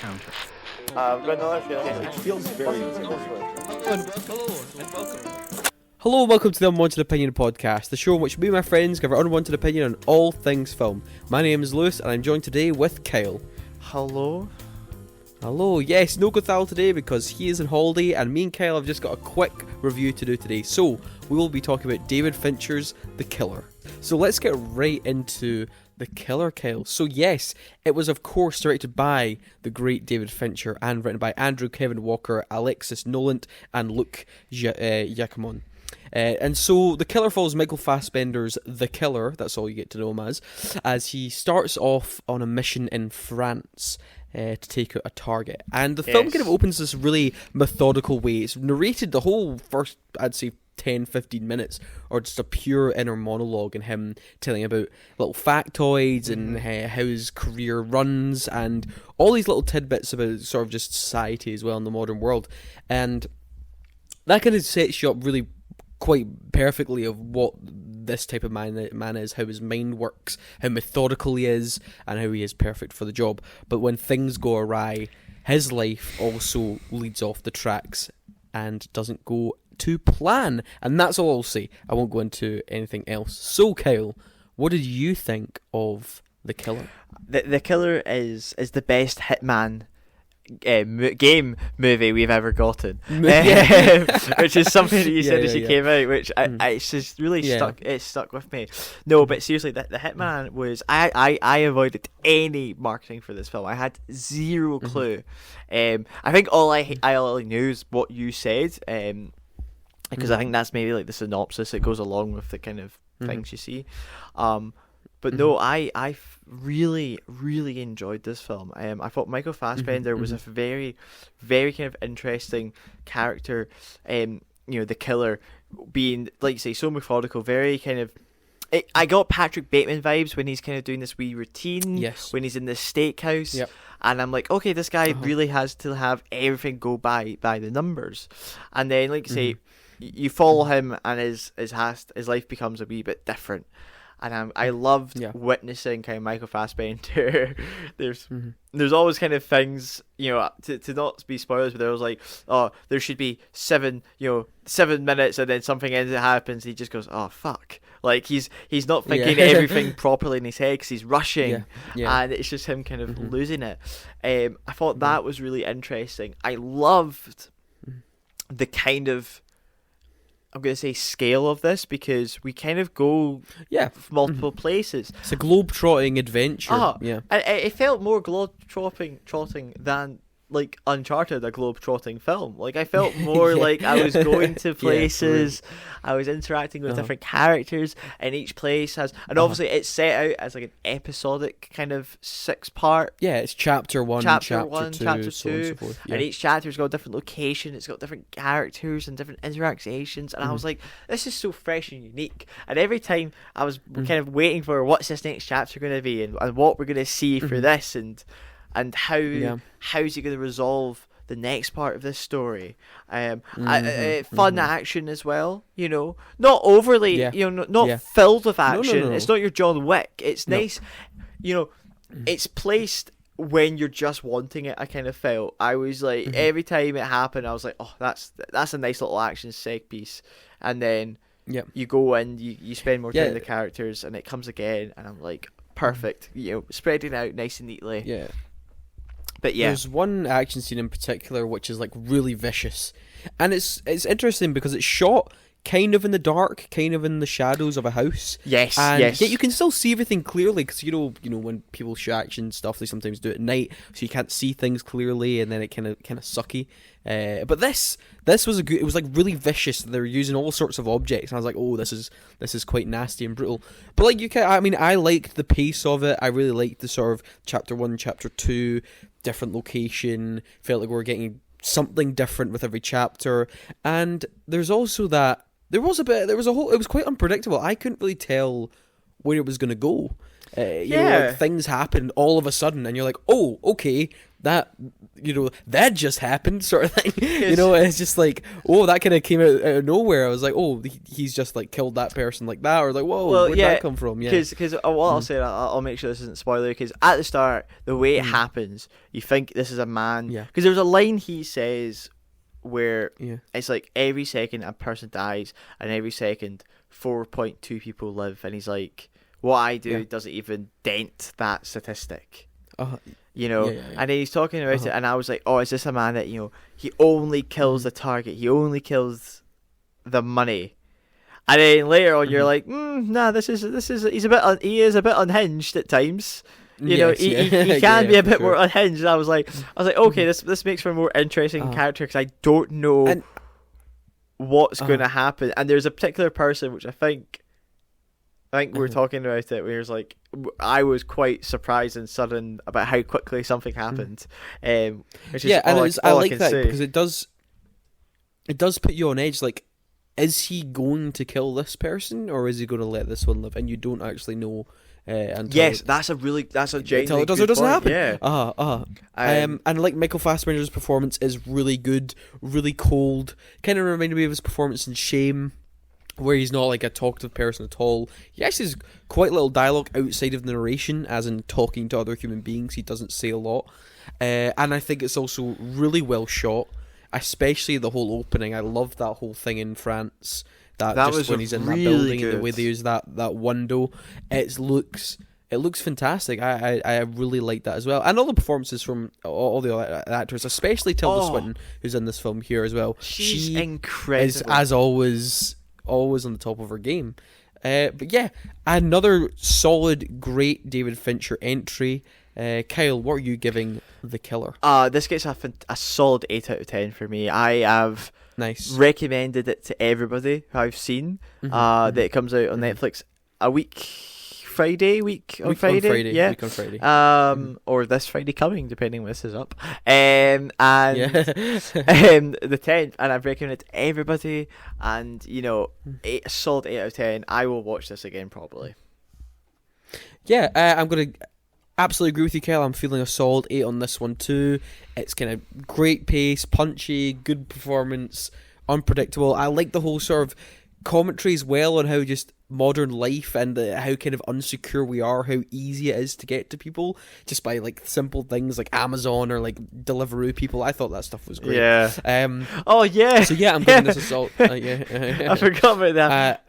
encounter. But no, I feel It feels very Hello and welcome to the Unwanted Opinion podcast, the show in which me and my friends give our unwanted opinion on all things film. My name is Lewis and I'm joined today with Kyle. Hello. Hello, yes, no Gothal today because he is on holiday and me and Kyle have just got a quick review to do today. So, we will be talking about David Fincher's The Killer. So let's get right into The Killer, Kyle. So yes, it was of course directed by the great David Fincher and written by Andrew Kevin Walker, Alexis Nolant and Luc Jacquemont. And so The Killer follows Michael Fassbender's The Killer, that's all you get to know him as he starts off on a mission in France to take out a target. And the film kind of opens this really methodical way. It's narrated the whole first, I'd say, 10-15 minutes, or just a pure inner monologue and him telling about little factoids and how his career runs and all these little tidbits about sort of just society as well in the modern world. And that kind of sets you up really quite perfectly of what this type of man is, how his mind works, how methodical he is, and how he is perfect for the job. But when things go awry, his life also leads off the tracks and doesn't go to plan. And that's all I'll say. I won't go into anything else. So, Kyle, what did you think of The Killer? The Killer is the best Hitman game movie we've ever gotten, which is something that you said as you came out, which it's just really stuck with me. No, but seriously, the Hitman was I avoided any marketing for this film. I had zero clue. I think all I only knew is what you said, because I think that's maybe like the synopsis that goes along with the kind of things you see. But no, I really, really enjoyed this film. I thought Michael Fassbender was a very, very kind of interesting character. The killer being, like you say, so methodical, very kind of... I got Patrick Bateman vibes when he's kind of doing this wee routine, when he's in this steakhouse. And I'm like, okay, this guy really has to have everything go by the numbers. And then, like you say, you follow him and his life becomes a wee bit different. And I loved witnessing kind of Michael Fassbender. There's always kind of things, to not be spoilers, but there was like, oh, there should be 7 minutes, and then something ends that happens. He just goes, oh fuck, like he's not thinking everything properly in his head because he's rushing, and it's just him kind of losing it. I thought that was really interesting. I loved the kind of, I'm going to say, scale of this, because we kind of go multiple places. It's a globe-trotting adventure. It felt more globe-trotting than like Uncharted, a globe-trotting film. Like, I felt more like I was going to places, I was interacting with different characters, and each place has... And obviously it's set out as like an episodic kind of 6-part... Yeah, it's chapter 1, chapter 2, chapter 2, so on and so forth. And each chapter's got a different location, it's got different characters and different interactions, and I was like, this is so fresh and unique. And every time I was kind of waiting for what's this next chapter going to be, and what we're going to see for this, and how is he going to resolve the next part of this story. Fun action as well, not overly, not filled with action. No. It's not your John Wick. It's nice, it's placed when you're just wanting it. I kind of felt, I was like, every time it happened, I was like, oh, that's a nice little action set piece. And then you go and you spend more time with the characters, and it comes again, and I'm like, perfect, spreading out nice and neatly. But there's one action scene in particular which is like really vicious, and it's interesting because it's shot kind of in the dark, kind of in the shadows of a house. Yes. Yet you can still see everything clearly, because when people shoot action stuff, they sometimes do it at night, so you can't see things clearly, and then it kind of sucky. But this was it was like really vicious. They were using all sorts of objects, and I was like, oh, this is quite nasty and brutal. But like I liked the pace of it. I really liked the sort of chapter 1, chapter 2, different location. Felt like we were getting something different with every chapter, and there's also that. It was quite unpredictable. I couldn't really tell where it was going to go. You know, like things happen all of a sudden, and you're like, oh, okay, that just happened, sort of thing. You know, it's just like, oh, that kind of came out of nowhere. I was like, oh, he's just like killed that person like that, or like, whoa, where'd that come from? Yeah, because what I'll say, I'll make sure this isn't spoiler. Because at the start, the way it happens, you think this is a man. Yeah. Because there's a line he says where it's like every second a person dies, and every second 4.2 people live, and he's like, what I do doesn't even dent that statistic. You know, and then he's talking about it, and I was like, oh, is this a man that, you know, he only kills the target, he only kills the money, and then later on you're like, nah, this is he is a bit unhinged at times. You know, he can be a bit more unhinged. And I was like, okay, this makes for a more interesting character, because I don't know what's going to happen. And there's a particular person which I think we were talking about it, where it's like, I was quite surprised and sudden about how quickly something happened. Which is I like that say. Because it does put you on edge. Like, is he going to kill this person, or is he going to let this one live? And you don't actually know. That's a genuine until it doesn't happen. Yeah. And like Michael Fassbender's performance is really good, really cold. Kind of reminded me of his performance in Shame, where he's not like a talkative person at all. He actually has quite little dialogue outside of the narration, as in talking to other human beings. He doesn't say a lot. And I think it's also really well shot, especially the whole opening. I love that whole thing in France. That just was when he's in really that building, and the way they use that window, it looks fantastic. I really like that as well, and all the performances from all the other actors, especially Tilda Swinton, who's in this film here as well. She's incredible, is, as always on the top of her game. But yeah, another solid, great David Fincher entry. Kyle, what are you giving The Killer? This gets a solid 8 out of 10 for me. I have recommended it to everybody who I've seen. That it comes out on Netflix week on Friday, or this Friday coming, depending when this is up. And the 10th, and I've recommended it to everybody. And you know, a solid 8 out of 10. I will watch this again probably. Yeah, I'm gonna absolutely agree with you, Kyle. I'm feeling a solid 8 on this one too. It's kind of great pace, punchy, good performance, unpredictable. I like the whole sort of commentary as well on how just modern life and how kind of unsecure we are, how easy it is to get to people just by like simple things like Amazon or like Deliveroo people. I thought that stuff was great. Yeah. So yeah, I'm giving this a salt. I forgot about that.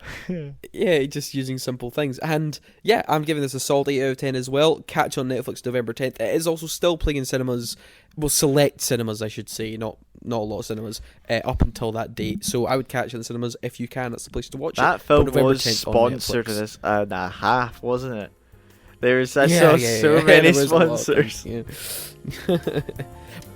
Yeah, just using simple things. And yeah, I'm giving this a solid 8 out of 10 as well. Catch on Netflix November 10th. It is also still playing in cinemas. Well, select cinemas, I should say, not a lot of cinemas, up until that date. So I would catch it in cinemas if you can. That's the place to watch that it. That film was sponsored to this and a half, wasn't it? There's so many sponsors.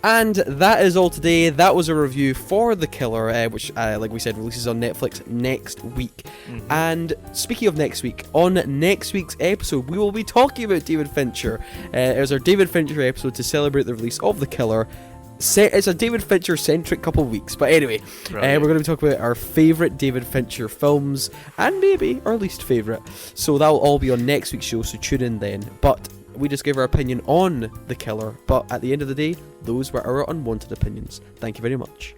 And that is all today. That was a review for The Killer, which, like we said, releases on Netflix next week. And speaking of next week, on next week's episode, we will be talking about David Fincher. It was our David Fincher episode to celebrate the release of The Killer. It's a David Fincher-centric couple of weeks. But anyway, we're going to be talking about our favourite David Fincher films, and maybe our least favourite. So that will all be on next week's show, so tune in then. But we just gave our opinion on The Killer, but at the end of the day, those were our unwanted opinions. Thank you very much.